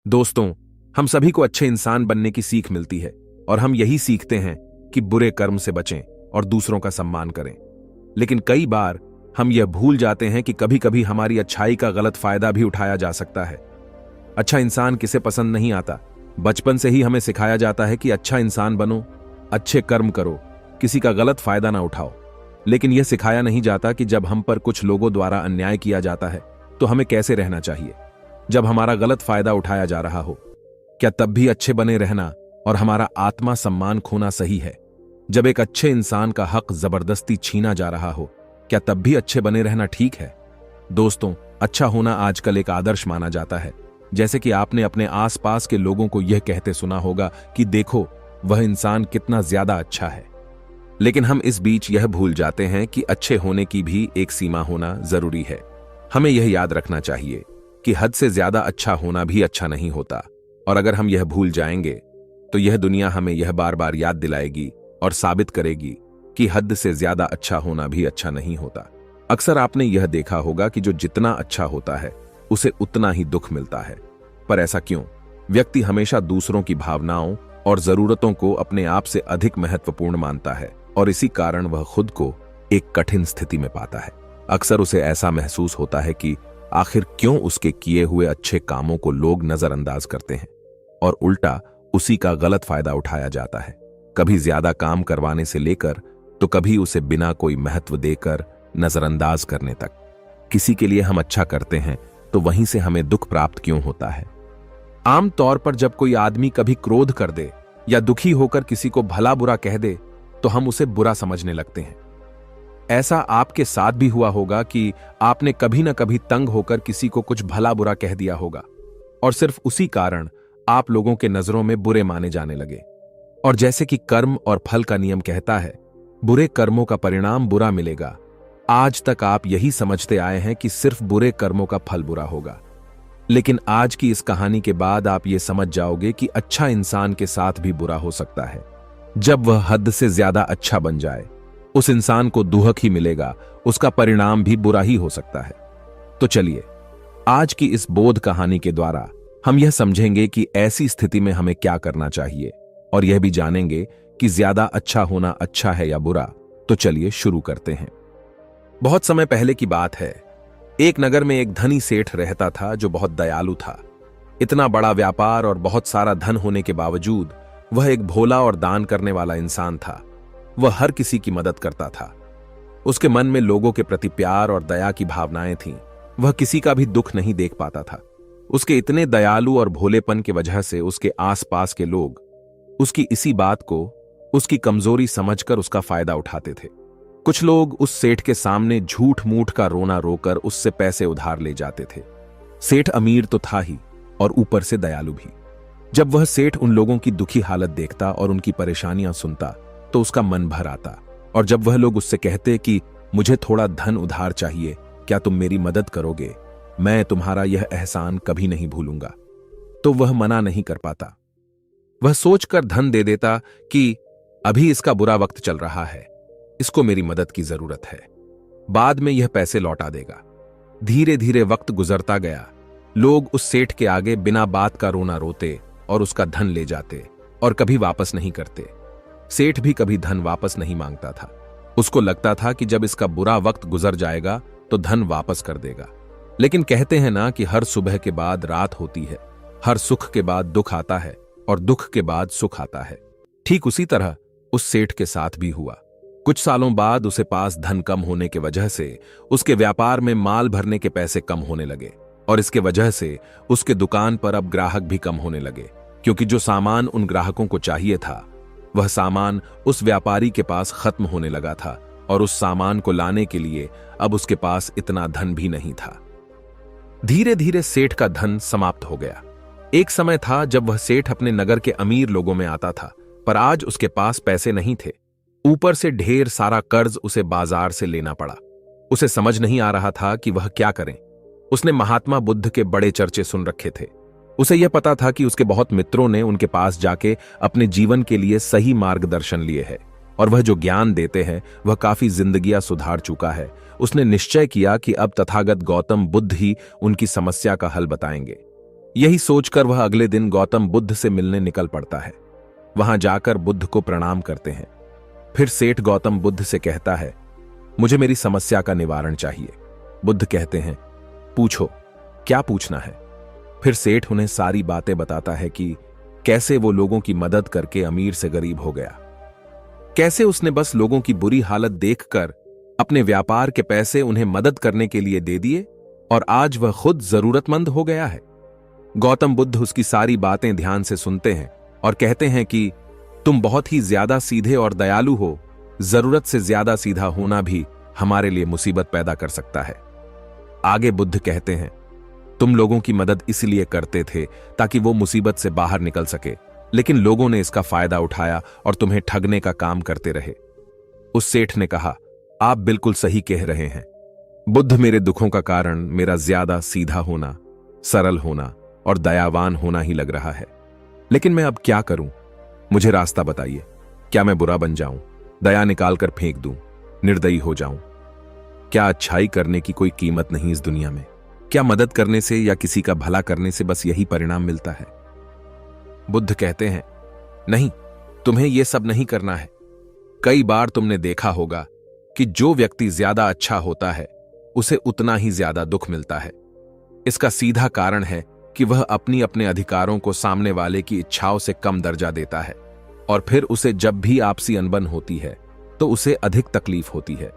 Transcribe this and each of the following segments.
दोस्तों, हम सभी को अच्छे इंसान बनने की सीख मिलती है और हम यही सीखते हैं कि बुरे कर्म से बचें और दूसरों का सम्मान करें। लेकिन कई बार हम यह भूल जाते हैं कि कभी कभी हमारी अच्छाई का गलत फायदा भी उठाया जा सकता है। अच्छा इंसान किसे पसंद नहीं आता। बचपन से ही हमें सिखाया जाता है कि अच्छा इंसान बनो, अच्छे कर्म करो, किसी का गलत फायदा ना उठाओ। लेकिन यह सिखाया नहीं जाता कि जब हम पर कुछ लोगों द्वारा अन्याय किया जाता है तो हमें कैसे रहना चाहिए। जब हमारा गलत फायदा उठाया जा रहा हो, क्या तब भी अच्छे बने रहना और हमारा आत्मा सम्मान खोना सही है? जब एक अच्छे इंसान का हक जबरदस्ती छीना जा रहा हो, क्या तब भी अच्छे बने रहना ठीक है? दोस्तों, अच्छा होना आजकल एक आदर्श माना जाता है। जैसे कि आपने अपने आसपास के लोगों को यह कहते सुना होगा कि देखो वह इंसान कितना ज्यादा अच्छा है। लेकिन हम इस बीच यह भूल जाते हैं कि अच्छे होने की भी एक सीमा होना जरूरी है। हमें यह याद रखना चाहिए कि हद से ज्यादा अच्छा होना भी अच्छा नहीं होता। और अगर हम यह भूल जाएंगे तो यह दुनिया हमें यह बार बार याद दिलाएगी और साबित करेगी कि हद से ज्यादा अच्छा होना भी अच्छा नहीं होता। अक्सर आपने यह देखा होगा कि जो जितना अच्छा होता है उसे उतना ही दुख मिलता है। पर ऐसा क्यों? व्यक्ति हमेशा दूसरों की भावनाओं और जरूरतों को अपने आप से अधिक महत्वपूर्ण मानता है और इसी कारण वह खुद को एक कठिन स्थिति में पाता है। अक्सर उसे ऐसा महसूस होता है कि आखिर क्यों उसके किए हुए अच्छे कामों को लोग नजरअंदाज करते हैं और उल्टा उसी का गलत फायदा उठाया जाता है। कभी ज्यादा काम करवाने से लेकर तो कभी उसे बिना कोई महत्व देकर नजरअंदाज करने तक। किसी के लिए हम अच्छा करते हैं तो वहीं से हमें दुख प्राप्त क्यों होता है? आम तौर पर जब कोई आदमी कभी क्रोध कर दे या दुखी होकर किसी को भला बुरा कह दे तो हम उसे बुरा समझने लगते हैं। ऐसा आपके साथ भी हुआ होगा कि आपने कभी न कभी तंग होकर किसी को कुछ भला बुरा कह दिया होगा और सिर्फ उसी कारण आप लोगों के नजरों में बुरे माने जाने लगे। और जैसे कि कर्म और फल का नियम कहता है, बुरे कर्मों का परिणाम बुरा मिलेगा। आज तक आप यही समझते आए हैं कि सिर्फ बुरे कर्मों का फल बुरा होगा। लेकिन आज की इस कहानी के बाद आप ये समझ जाओगे कि अच्छा इंसान के साथ भी बुरा हो सकता है। जब वह हद से ज्यादा अच्छा बन जाए, उस इंसान को दुहक ही मिलेगा, उसका परिणाम भी बुरा ही हो सकता है। तो चलिए, आज की इस बोध कहानी के द्वारा हम यह समझेंगे कि ऐसी स्थिति में हमें क्या करना चाहिए और यह भी जानेंगे कि ज्यादा अच्छा होना अच्छा है या बुरा। तो चलिए शुरू करते हैं। बहुत समय पहले की बात है। एक नगर में एक धनी सेठ रहता था जो बहुत दयालु था। इतना बड़ा व्यापार और बहुत सारा धन होने के बावजूद वह एक भोला और दान करने वाला इंसान था। वह हर किसी की मदद करता था। उसके मन में लोगों के प्रति प्यार और दया की भावनाएं थीं। वह किसी का भी दुख नहीं देख पाता था। उसके इतने दयालु और भोलेपन की वजह से उसके आसपास के लोग उसकी इसी बात को उसकी कमजोरी समझकर उसका फायदा उठाते थे। कुछ लोग उस सेठ के सामने झूठ मूठ का रोना रोकर उससे पैसे उधार ले जाते थे। सेठ अमीर तो था ही और ऊपर से दयालु भी। जब वह सेठ उन लोगों की दुखी हालत देखता और उनकी परेशानियां सुनता तो उसका मन भर आता। और जब वह लोग उससे कहते कि मुझे थोड़ा धन उधार चाहिए, क्या तुम मेरी मदद करोगे? मैं तुम्हारा यह एहसान कभी नहीं भूलूंगा, तो वह मना नहीं कर पाता। वह सोचकर धन दे देता कि अभी इसका बुरा वक्त चल रहा है, इसको मेरी मदद की जरूरत है, बाद में यह पैसे लौटा देगा। धीरे धीरे वक्त गुजरता गया। लोग उस सेठ के आगे बिना बात का रोना रोते और उसका धन ले जाते और कभी वापस नहीं करते। सेठ भी कभी धन वापस नहीं मांगता था। उसको लगता था कि जब इसका बुरा वक्त गुजर जाएगा तो धन वापस कर देगा। लेकिन कहते हैं ना कि हर सुबह के बाद रात होती है, हर सुख के बाद दुख आता है और दुख के बाद सुख आता है। ठीक उसी तरह उस सेठ के साथ भी हुआ। कुछ सालों बाद उसे पास धन कम होने की वजह से उसके व्यापार में माल भरने के पैसे कम होने लगे और इसके वजह से उसके दुकान पर अब ग्राहक भी कम होने लगे, क्योंकि जो सामान उन ग्राहकों को चाहिए था वह सामान उस व्यापारी के पास खत्म होने लगा था और उस सामान को लाने के लिए अब उसके पास इतना धन भी नहीं था। धीरे धीरे सेठ का धन समाप्त हो गया। एक समय था जब वह सेठ अपने नगर के अमीर लोगों में आता था, पर आज उसके पास पैसे नहीं थे। ऊपर से ढेर सारा कर्ज उसे बाजार से लेना पड़ा। उसे समझ नहीं आ रहा था कि वह क्या करे। उसने महात्मा बुद्ध के बड़े चर्चे सुन रखे थे। उसे यह पता था कि उसके बहुत मित्रों ने उनके पास जाके अपने जीवन के लिए सही मार्गदर्शन लिए है और वह जो ज्ञान देते हैं वह काफी जिंदगियां सुधार चुका है। उसने निश्चय किया कि अब तथागत गौतम बुद्ध ही उनकी समस्या का हल बताएंगे। यही सोचकर वह अगले दिन गौतम बुद्ध से मिलने निकल पड़ता है। वहां जाकर बुद्ध को प्रणाम करते हैं। फिर सेठ गौतम बुद्ध से कहता है, मुझे मेरी समस्या का निवारण चाहिए। बुद्ध कहते हैं, पूछो, क्या पूछना है? फिर सेठ उन्हें सारी बातें बताता है कि कैसे वो लोगों की मदद करके अमीर से गरीब हो गया, कैसे उसने बस लोगों की बुरी हालत देखकर अपने व्यापार के पैसे उन्हें मदद करने के लिए दे दिए और आज वह खुद जरूरतमंद हो गया है। गौतम बुद्ध उसकी सारी बातें ध्यान से सुनते हैं और कहते हैं कि तुम बहुत ही ज्यादा सीधे और दयालु हो। जरूरत से ज्यादा सीधा होना भी हमारे लिए मुसीबत पैदा कर सकता है। आगे बुद्ध कहते हैं, तुम लोगों की मदद इसलिए करते थे ताकि वो मुसीबत से बाहर निकल सके, लेकिन लोगों ने इसका फायदा उठाया और तुम्हें ठगने का काम करते रहे। उस सेठ ने कहा, आप बिल्कुल सही कह रहे हैं। बुद्ध, मेरे दुखों का कारण मेरा ज्यादा सीधा होना, सरल होना और दयावान होना ही लग रहा है। लेकिन मैं अब क्या करूं? मुझे रास्ता बताइए। क्या मैं बुरा बन जाऊं, दया निकालकर फेंक दूं, निर्दयी हो जाऊं? क्या अच्छाई करने की कोई कीमत नहीं इस दुनिया में? क्या मदद करने से या किसी का भला करने से बस यही परिणाम मिलता है? बुद्ध कहते हैं, नहीं, तुम्हें यह सब नहीं करना है। कई बार तुमने देखा होगा कि जो व्यक्ति ज्यादा अच्छा होता है उसे उतना ही ज्यादा दुख मिलता है। इसका सीधा कारण है कि वह अपने अधिकारों को सामने वाले की इच्छाओं से कम दर्जा देता है और फिर उसे जब भी आपसी अनबन होती है तो उसे अधिक तकलीफ होती है।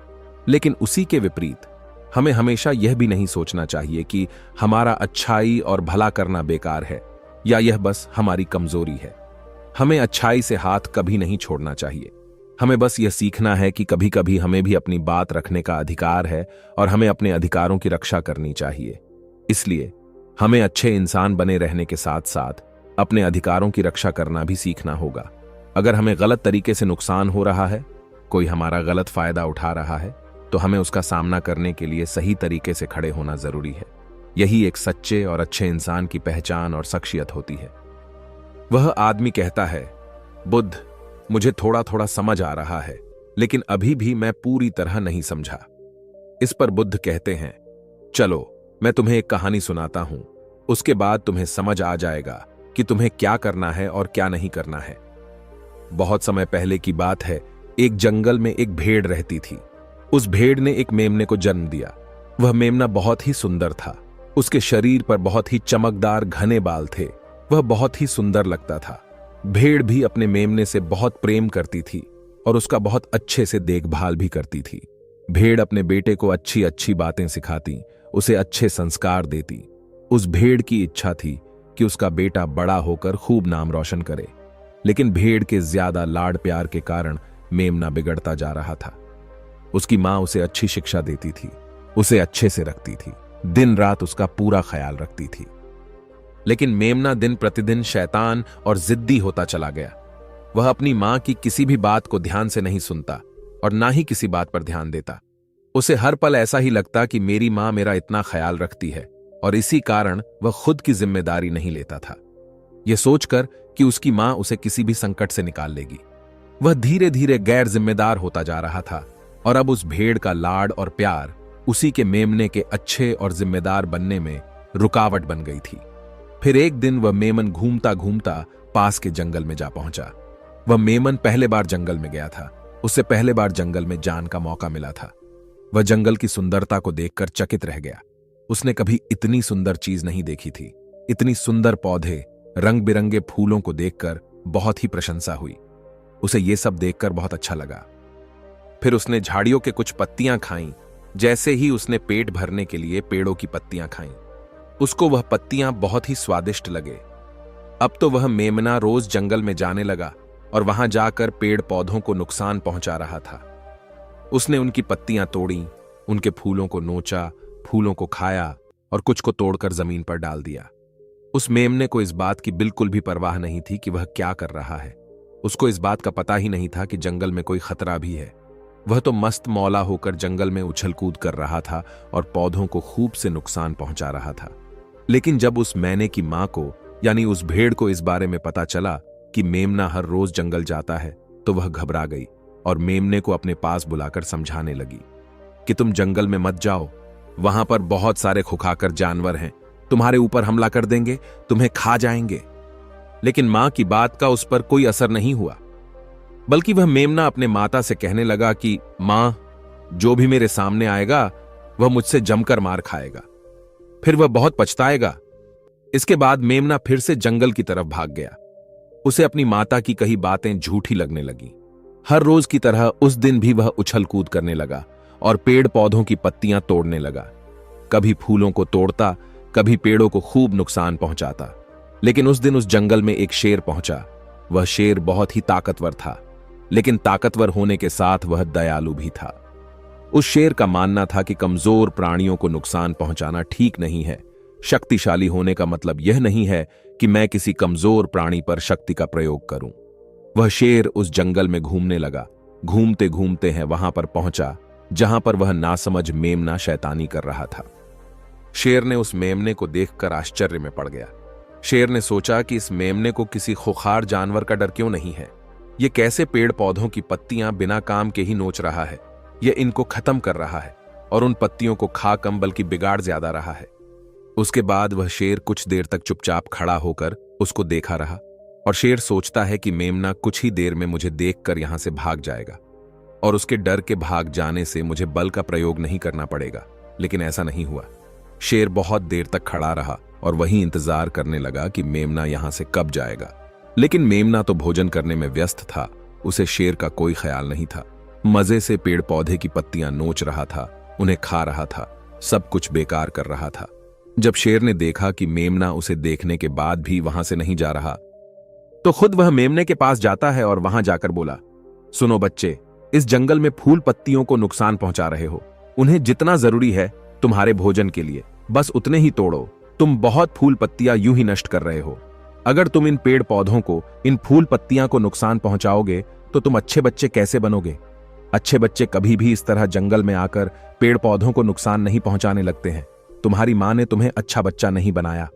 लेकिन उसी के विपरीत हमें हमेशा यह भी नहीं सोचना चाहिए कि हमारा अच्छाई और भला करना बेकार है या यह बस हमारी कमजोरी है। हमें अच्छाई से हाथ कभी नहीं छोड़ना चाहिए। हमें बस यह सीखना है कि कभी कभी हमें भी अपनी बात रखने का अधिकार है और हमें अपने अधिकारों की रक्षा करनी चाहिए। इसलिए हमें अच्छे इंसान बने रहने के साथ साथ अपने अधिकारों की रक्षा करना भी सीखना होगा। अगर हमें गलत तरीके से नुकसान हो रहा है, कोई हमारा गलत फायदा उठा रहा है, तो हमें उसका सामना करने के लिए सही तरीके से खड़े होना जरूरी है। यही एक सच्चे और अच्छे इंसान की पहचान और शख्सियत होती है। वह आदमी कहता है, बुद्ध, मुझे थोड़ा थोड़ा समझ आ रहा है, लेकिन अभी भी मैं पूरी तरह नहीं समझा। इस पर बुद्ध कहते हैं, चलो मैं तुम्हें एक कहानी सुनाता हूं, उसके बाद तुम्हें समझ आ जाएगा कि तुम्हें क्या करना है और क्या नहीं करना है। बहुत समय पहले की बात है, एक जंगल में एक भेड़ रहती थी। उस भेड़ ने एक मेमने को जन्म दिया। वह मेमना बहुत ही सुंदर था। उसके शरीर पर बहुत ही चमकदार घने बाल थे। वह बहुत ही सुंदर लगता था। भेड़ भी अपने मेमने से बहुत प्रेम करती थी और उसका बहुत अच्छे से देखभाल भी करती थी। भेड़ अपने बेटे को अच्छी अच्छी बातें सिखाती, उसे अच्छे संस्कार देती। उस भेड़ की इच्छा थी कि उसका बेटा बड़ा होकर खूब नाम रोशन करे, लेकिन भेड़ के ज्यादा लाड प्यार के कारण मेमना बिगड़ता जा रहा था। उसकी मां उसे अच्छी शिक्षा देती थी, उसे अच्छे से रखती थी, दिन रात उसका पूरा ख्याल रखती थी। लेकिन मेमना दिन प्रतिदिन शैतान और जिद्दी होता चला गया। वह अपनी मां की किसी भी बात को ध्यान से नहीं सुनता और ना ही किसी बात पर ध्यान देता। उसे हर पल ऐसा ही लगता कि मेरी मां मेरा इतना ख्याल रखती है और इसी कारण वह खुद की जिम्मेदारी नहीं लेता था, यह सोचकर कि उसकी मां उसे किसी भी संकट से निकाल लेगी। वह धीरे धीरे गैर जिम्मेदार होता जा रहा था और अब उस भेड़ का लाड और प्यार उसी के मेमने के अच्छे और जिम्मेदार बनने में रुकावट बन गई थी। फिर एक दिन वह मेमन घूमता घूमता पास के जंगल में जा पहुंचा। वह मेमन पहले बार जंगल में गया था। उसे पहले बार जंगल में जाने का मौका मिला था। वह जंगल की सुंदरता को देखकर चकित रह गया। उसने कभी इतनी सुंदर चीज नहीं देखी थी। इतनी सुंदर पौधे, रंग बिरंगे फूलों को देखकर बहुत ही प्रशंसा हुई। उसे यह सब देखकर बहुत अच्छा लगा। फिर उसने झाड़ियों के कुछ पत्तियां खाईं। जैसे ही उसने पेट भरने के लिए पेड़ों की पत्तियां खाईं, उसको वह पत्तियां बहुत ही स्वादिष्ट लगे। अब तो वह मेमना रोज जंगल में जाने लगा और वहां जाकर पेड़ पौधों को नुकसान पहुंचा रहा था। उसने उनकी पत्तियां तोड़ी, उनके फूलों को नोचा, फूलों को खाया और कुछ को तोड़कर जमीन पर डाल दिया। उस मेमने को इस बात की बिल्कुल भी परवाह नहीं थी कि वह क्या कर रहा है। उसको इस बात का पता ही नहीं था कि जंगल में कोई खतरा भी है। वह तो मस्त मौला होकर जंगल में उछल कूद कर रहा था और पौधों को खूब से नुकसान पहुंचा रहा था। लेकिन जब उस मैने की मां को, यानी उस भेड़ को, इस बारे में पता चला कि मेमना हर रोज जंगल जाता है, तो वह घबरा गई और मेमने को अपने पास बुलाकर समझाने लगी कि तुम जंगल में मत जाओ, वहां पर बहुत सारे खुखाकर जानवर हैं तुम्हारे ऊपर हमला कर देंगे, तुम्हें खा जाएंगे। लेकिन मां की बात का उस पर कोई असर नहीं हुआ, बल्कि वह मेमना अपने माता से कहने लगा कि मां, जो भी मेरे सामने आएगा वह मुझसे जमकर मार खाएगा, फिर वह बहुत पछताएगा। इसके बाद मेमना फिर से जंगल की तरफ भाग गया। उसे अपनी माता की कही बातें झूठी लगने लगी। हर रोज की तरह उस दिन भी वह उछल कूद करने लगा और पेड़ पौधों की पत्तियां तोड़ने लगा। कभी फूलों को तोड़ता, कभी पेड़ों को खूब नुकसान पहुंचाता। लेकिन उस दिन उस जंगल में एक शेर पहुंचा। वह शेर बहुत ही ताकतवर था, लेकिन ताकतवर होने के साथ वह दयालु भी था। उस शेर का मानना था कि कमजोर प्राणियों को नुकसान पहुंचाना ठीक नहीं है। शक्तिशाली होने का मतलब यह नहीं है कि मैं किसी कमजोर प्राणी पर शक्ति का प्रयोग करूं। वह शेर उस जंगल में घूमने लगा। घूमते घूमते है वहां पर पहुंचा जहां पर वह नासमझ मेमना शैतानी कर रहा था। शेर ने उस मेमने को देखकर आश्चर्य में पड़ गया। शेर ने सोचा कि इस मेमने को किसी खुखार जानवर का डर क्यों नहीं है। ये कैसे पेड़ पौधों की पत्तियां बिना काम के ही नोच रहा है। यह इनको खत्म कर रहा है और उन पत्तियों को खा कम बल्कि बिगाड़ ज्यादा रहा है। उसके बाद वह शेर कुछ देर तक चुपचाप खड़ा होकर उसको देखा रहा। और शेर सोचता है कि मेमना कुछ ही देर में मुझे देखकर यहां से भाग जाएगा और उसके डर के भाग जाने से मुझे बल का प्रयोग नहीं करना पड़ेगा। लेकिन ऐसा नहीं हुआ। शेर बहुत देर तक खड़ा रहा और वहीं इंतजार करने लगा कि मेमना यहां से कब जाएगा। लेकिन मेमना तो भोजन करने में व्यस्त था। उसे शेर का कोई ख्याल नहीं था। मजे से पेड़ पौधे की पत्तियां नोच रहा था, उन्हें खा रहा था, सब कुछ बेकार कर रहा था। जब शेर ने देखा कि मेमना उसे देखने के बाद भी वहां से नहीं जा रहा, तो खुद वह मेमने के पास जाता है और वहां जाकर बोला, सुनो बच्चे, इस जंगल में फूल पत्तियों को नुकसान पहुंचा रहे हो। उन्हें जितना जरूरी है तुम्हारे भोजन के लिए, बस उतने ही तोड़ो। तुम बहुत फूल पत्तियां यूं ही नष्ट कर रहे हो। अगर तुम इन पेड़ पौधों को, इन फूल पत्तियां को नुकसान पहुंचाओगे तो तुम अच्छे बच्चे कैसे बनोगे? अच्छे बच्चे कभी भी इस तरह जंगल में आकर पेड़ पौधों को नुकसान नहीं पहुंचाने लगते हैं। तुम्हारी मां ने तुम्हें अच्छा बच्चा नहीं बनाया।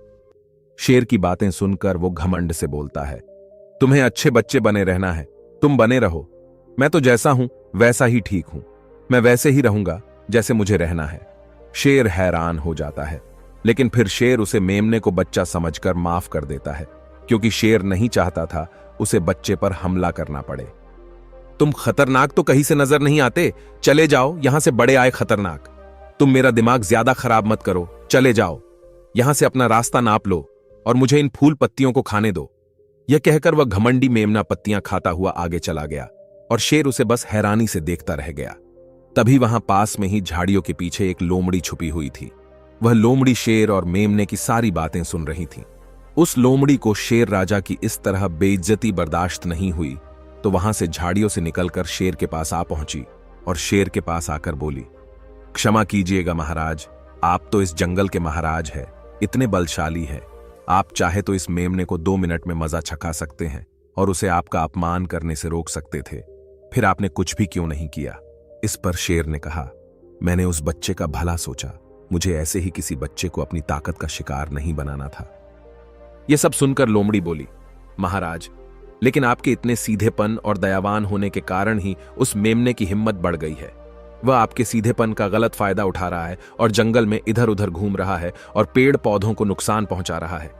शेर की बातें सुनकर वो घमंड से बोलता है, तुम्हें अच्छे बच्चे बने रहना है, तुम बने रहो। मैं तो जैसा हूं वैसा ही ठीक हूं। मैं वैसे ही रहूंगा जैसे मुझे रहना है। शेर हैरान हो जाता है, लेकिन फिर शेर उसे मेमने को बच्चा समझकर माफ कर देता है, क्योंकि शेर नहीं चाहता था उसे बच्चे पर हमला करना पड़े। तुम खतरनाक तो कहीं से नजर नहीं आते, चले जाओ, यहां से बड़े आए खतरनाक। तुम मेरा दिमाग ज्यादा खराब मत करो, चले जाओ, यहां से अपना रास्ता नाप लो और मुझे इन फूल पत्तियों को खाने दो। यह कहकर वह घमंडी मेमना पत्तियां खाता हुआ आगे चला गया और शेर उसे बस हैरानी से देखता रह गया। तभी वहां पास में ही झाड़ियों के पीछे एक लोमड़ी छुपी हुई थी। वह लोमड़ी शेर और मेमने की सारी बातें सुन रही थी। उस लोमड़ी को शेर राजा की इस तरह बेइज्जती बर्दाश्त नहीं हुई, तो वहां से झाड़ियों से निकलकर शेर के पास आ पहुंची और शेर के पास आकर बोली, क्षमा कीजिएगा महाराज, आप तो इस जंगल के महाराज हैं, इतने बलशाली हैं। आप चाहे तो इस मेमने को 2 मिनट में मजा छका सकते हैं और उसे आपका अपमान करने से रोक सकते थे, फिर आपने कुछ भी क्यों नहीं किया? इस पर शेर ने कहा, मैंने उस बच्चे का भला सोचा, मुझे ऐसे ही किसी बच्चे को अपनी ताकत का शिकार नहीं बनाना था। यह सब सुनकर लोमड़ी बोली, महाराज, लेकिन आपके इतने सीधेपन और दयावान होने के कारण ही उस मेमने की हिम्मत बढ़ गई है। वह आपके सीधेपन का गलत फायदा उठा रहा है और जंगल में इधर उधर घूम रहा है और पेड़ पौधों को नुकसान पहुंचा रहा है।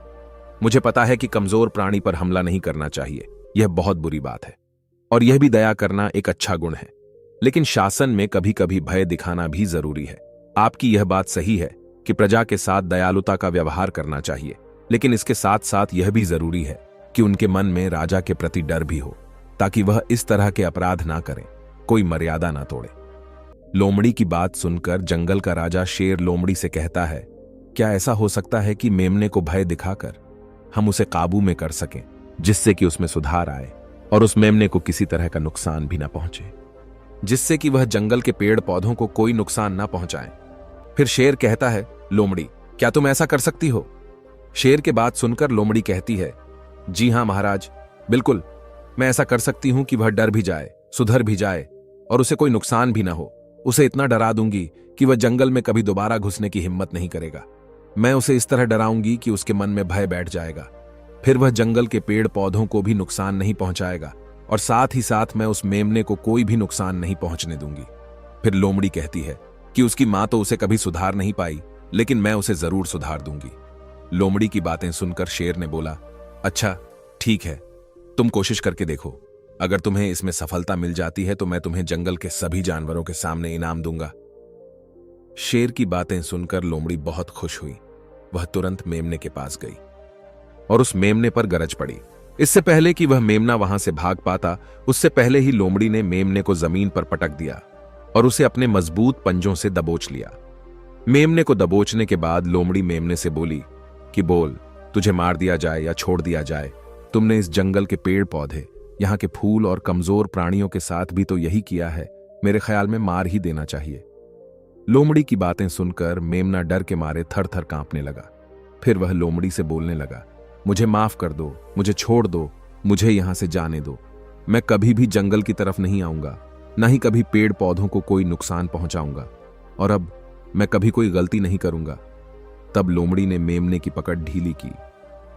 मुझे पता है कि कमजोर प्राणी पर हमला नहीं करना चाहिए, यह बहुत बुरी बात है, और यह भी दया करना एक अच्छा गुण है। लेकिन शासन में कभी कभी भय दिखाना भी जरूरी है। आपकी यह बात सही है कि प्रजा के साथ दयालुता का व्यवहार करना चाहिए, लेकिन इसके साथ साथ यह भी जरूरी है कि उनके मन में राजा के प्रति डर भी हो, ताकि वह इस तरह के अपराध ना करें, कोई मर्यादा ना तोड़े। लोमड़ी की बात सुनकर जंगल का राजा शेर लोमड़ी से कहता है, क्या ऐसा हो सकता है कि मेमने को भय दिखाकर हम उसे काबू में कर सकें, जिससे कि उसमें सुधार आए और उस मेमने को किसी तरह का नुकसान भी ना पहुंचे, जिससे कि वह जंगल के पेड़ पौधों को कोई नुकसान ना पहुंचाए? फिर शेर कहता है, लोमड़ी, क्या तुम ऐसा कर सकती हो? शेर के बात सुनकर लोमड़ी कहती है, जी हां महाराज, बिल्कुल, मैं ऐसा कर सकती हूं कि वह डर भी जाए, सुधर भी जाए और उसे कोई नुकसान भी ना हो। उसे इतना डरा दूंगी कि वह जंगल में कभी दोबारा घुसने की हिम्मत नहीं करेगा। मैं उसे इस तरह डराऊंगी कि उसके मन में भय बैठ जाएगा। फिर वह जंगल के पेड़ पौधों को भी नुकसान नहीं पहुंचाएगा और साथ ही साथ मैं उस मेमने को कोई भी नुकसान नहीं पहुंचने दूंगी। फिर लोमड़ी कहती है कि उसकी मां तो उसे कभी सुधार नहीं पाई, लेकिन मैं उसे जरूर सुधार दूंगी। लोमड़ी की बातें सुनकर शेर ने बोला, अच्छा ठीक है, तुम कोशिश करके देखो। अगर तुम्हें इसमें सफलता मिल जाती है तो मैं तुम्हें जंगल के सभी जानवरों के सामने इनाम दूंगा। शेर की बातें सुनकर लोमड़ी बहुत खुश हुई। वह तुरंत मेमने के पास गई और उस मेमने पर गरज पड़ी। इससे पहले कि वह मेमना वहां से भाग पाता, उससे पहले ही लोमड़ी ने मेमने को जमीन पर पटक दिया और उसे अपने मजबूत पंजों से दबोच लिया। मेमने को दबोचने के बाद लोमड़ी मेमने से बोली कि बोल, तुझे मार दिया जाए या छोड़ दिया जाए। तुमने इस जंगल के पेड़ पौधे, यहाँ के फूल और कमजोर प्राणियों के साथ भी तो यही किया है। मेरे ख्याल में मार ही देना चाहिए। लोमड़ी की बातें सुनकर मेमना डर के मारे थर थर कांपने लगा। फिर वह लोमड़ी से बोलने लगा, मुझे माफ कर दो, मुझे छोड़ दो, मुझे यहां से जाने दो। मैं कभी भी जंगल की तरफ नहीं आऊंगा, ना ही कभी पेड़ पौधों को कोई नुकसान पहुंचाऊंगा, और अब मैं कभी कोई गलती नहीं करूंगा। तब लोमड़ी ने मेमने की पकड़ ढीली की।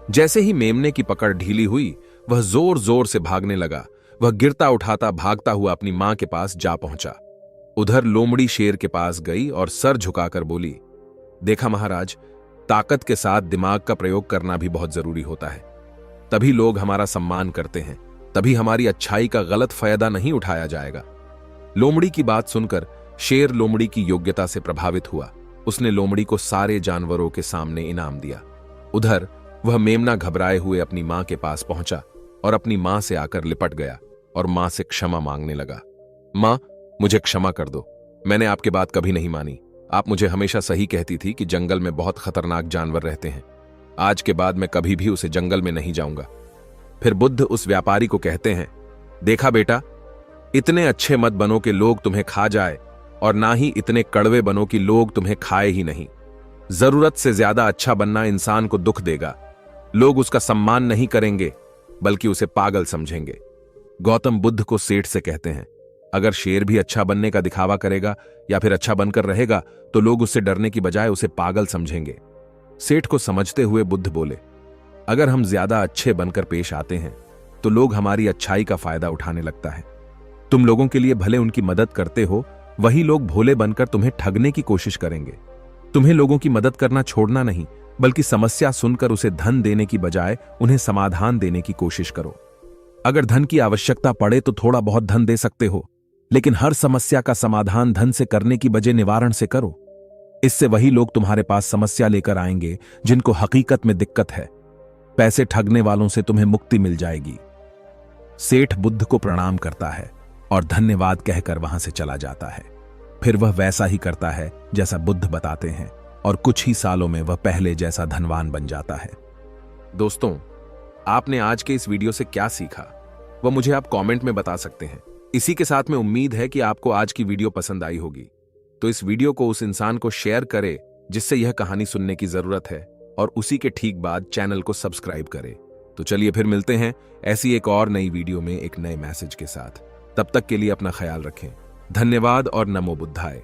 जैसे ही मेमने की पकड़ ढीली हुई, वह जोर जोर से भागने लगा। वह गिरता उठाता भागता हुआ अपनी मां के पास जा पहुंचा। उधर लोमड़ी शेर के पास गई और सर झुकाकर बोली, देखा महाराज, ताकत के साथ दिमाग का प्रयोग करना भी बहुत जरूरी होता है। तभी लोग हमारा सम्मान करते हैं, तभी हमारी अच्छाई का गलत फायदा नहीं उठाया जाएगा। लोमड़ी की बात सुनकर शेर लोमड़ी की योग्यता से प्रभावित हुआ। उसने लोमड़ी को सारे जानवरों के सामने इनाम दिया। उधर वह मेमना घबराए हुए अपनी मां के पास पहुंचा और अपनी मां से आकर लिपट गया और मां से क्षमा मांगने लगा। मां, मुझे क्षमा कर दो, मैंने आपकी बात कभी नहीं मानी। आप मुझे हमेशा सही कहती थी कि जंगल में बहुत खतरनाक जानवर रहते हैं। आज के बाद मैं कभी भी उसे जंगल में नहीं जाऊंगा। फिर बुद्ध उस व्यापारी को कहते हैं, देखा बेटा, इतने अच्छे मत बनो कि लोग तुम्हें खा जाए, और ना ही इतने कड़वे बनो कि लोग तुम्हें खाए ही नहीं। जरूरत से ज्यादा अच्छा बनना इंसान को दुख देगा। लोग उसका सम्मान नहीं करेंगे, बल्कि उसे पागल समझेंगे। गौतम बुद्ध को सेठ से कहते हैं, अगर शेर भी अच्छा बनने का दिखावा करेगा या फिर अच्छा बनकर रहेगा तो लोग उससे डरने की बजाय उसे पागल समझेंगे। सेठ को समझते हुए बुद्ध बोले, अगर हम ज्यादा अच्छे बनकर पेश आते हैं तो लोग हमारी अच्छाई का फायदा उठाने लगता है। तुम लोगों के लिए भले उनकी मदद करते हो, वही लोग भोले बनकर तुम्हें ठगने की कोशिश करेंगे। तुम्हें लोगों की मदद करना छोड़ना नहीं, बल्कि समस्या सुनकर उसे धन देने की बजाय उन्हें समाधान देने की कोशिश करो। अगर धन की आवश्यकता पड़े तो थोड़ा बहुत धन दे सकते हो, लेकिन हर समस्या का समाधान धन से करने की बजाय निवारण से करो। इससे वही लोग तुम्हारे पास समस्या लेकर आएंगे जिनको हकीकत में दिक्कत है। पैसे ठगने वालों से तुम्हें मुक्ति मिल जाएगी। सेठ बुद्ध को प्रणाम करता है और धन्यवाद कहकर वहां से चला जाता है। फिर वह वैसा ही करता है जैसा बुद्ध बताते हैं, और कुछ ही सालों में वह पहले जैसा धनवान बन जाता है। दोस्तों, आपने आज के इस वीडियो से क्या सीखा, वह मुझे आप कमेंट में बता सकते हैं। इसी के साथ में उम्मीद है कि आपको आज की वीडियो पसंद आई होगी। तो इस वीडियो को उस इंसान को शेयर करें जिससे यह कहानी सुनने की जरूरत है, और उसी के ठीक बाद चैनल को सब्सक्राइब करें। तो चलिए फिर मिलते हैं ऐसी एक और नई वीडियो में एक नए मैसेज के साथ। तब तक के लिए अपना ख्याल रखें। धन्यवाद और नमो बुद्धाय।